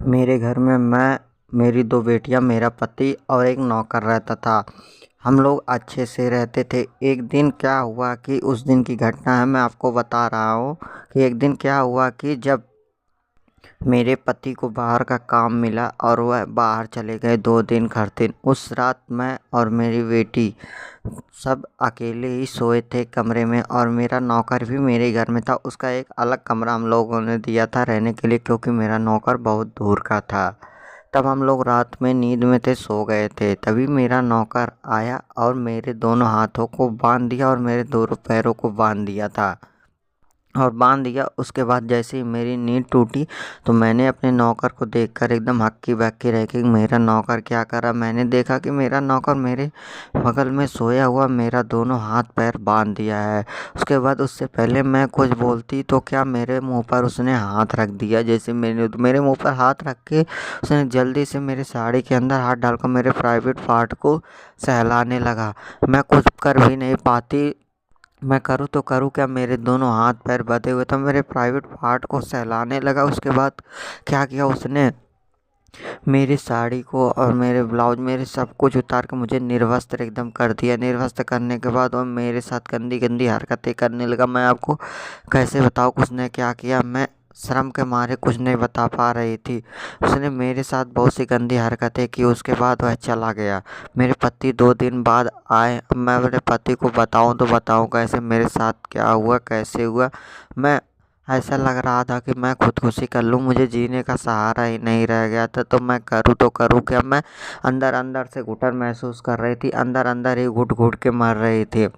मेरे घर में मैं, मेरी 2 बेटियां, मेरा पति और एक नौकर रहता था। हम लोग अच्छे से रहते थे। एक दिन क्या हुआ कि उस दिन की घटना है, मैं आपको बता रहा हूँ कि एक दिन क्या हुआ कि जब मेरे पति को बाहर का काम मिला और वह बाहर चले गए 2 दिन खातिर। उस रात मैं और मेरी बेटी सब अकेले ही सोए थे कमरे में, और मेरा नौकर भी मेरे घर में था। उसका एक अलग कमरा हम लोगों ने दिया था रहने के लिए, क्योंकि मेरा नौकर बहुत दूर का था। तब हम लोग रात में नींद में थे, सो गए थे। तभी मेरा नौकर आया और मेरे दोनों हाथों को बांध दिया और मेरे दोनों पैरों को बांध दिया था, और बांध दिया। उसके बाद जैसे ही मेरी नींद टूटी तो मैंने अपने नौकर को देखकर एकदम हक्की बक्की रह गई। मेरा नौकर क्या करा, मैंने देखा कि मेरा नौकर मेरे बगल में सोया हुआ मेरा दोनों हाथ पैर बांध दिया है। उसके बाद उससे पहले मैं कुछ बोलती तो क्या, मेरे मुंह पर उसने हाथ रख दिया। जैसे मेरे मुंह पर हाथ रख के उसने जल्दी से मेरे साड़ी के अंदर हाथ डालकर मेरे प्राइवेट पार्ट को सहलाने लगा। मैं कुछ कर भी नहीं पाती, मैं करूँ तो करूँ क्या, मेरे दोनों हाथ पैर बंधे हुए थे। मेरे प्राइवेट पार्ट को सहलाने लगा। उसके बाद क्या किया उसने, मेरी साड़ी को और मेरे ब्लाउज, मेरे सब कुछ उतार के मुझे निर्वस्त्र एकदम कर दिया। निर्वस्त्र करने के बाद वो मेरे साथ गंदी गंदी हरकतें करने लगा। मैं आपको कैसे बताऊँ उसने क्या किया, मैं शर्म के मारे कुछ नहीं बता पा रही थी। उसने मेरे साथ बहुत सी गंदी हरकतें की। उसके बाद वह चला गया। मेरे पति 2 दिन बाद आए। अब मैं मेरे पति को बताऊं तो बताऊं कैसे, मेरे साथ क्या हुआ, कैसे हुआ। मैं, ऐसा लग रहा था कि मैं खुदकुशी कर लूं, मुझे जीने का सहारा ही नहीं रह गया था। तो मैं करूं तो करूं क्या। मैं अंदर अंदर से घुटन महसूस कर रही थी, अंदर अंदर ही घुट घुट के मर रही थी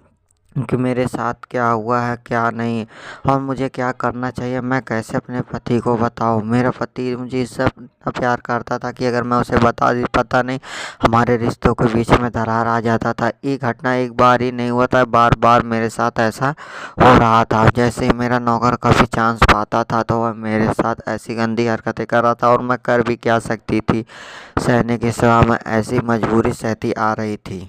कि मेरे साथ क्या हुआ है क्या नहीं, और मुझे क्या करना चाहिए। मैं कैसे अपने पति को बताऊं। मेरा पति मुझे सब इतना प्यार करता था कि अगर मैं उसे बता दी, पता नहीं हमारे रिश्तों के बीच में दरार आ जाता था। ये घटना एक बार ही नहीं हुआ था, बार बार मेरे साथ ऐसा हो रहा था। जैसे ही मेरा नौकर कभी चांस पाता था तो वह मेरे साथ ऐसी गंदी हरकतें कर रहा था, और मैं कर भी क्या सकती थी। सहने के सिवा मैं ऐसी मजबूरी सहती आ रही थी।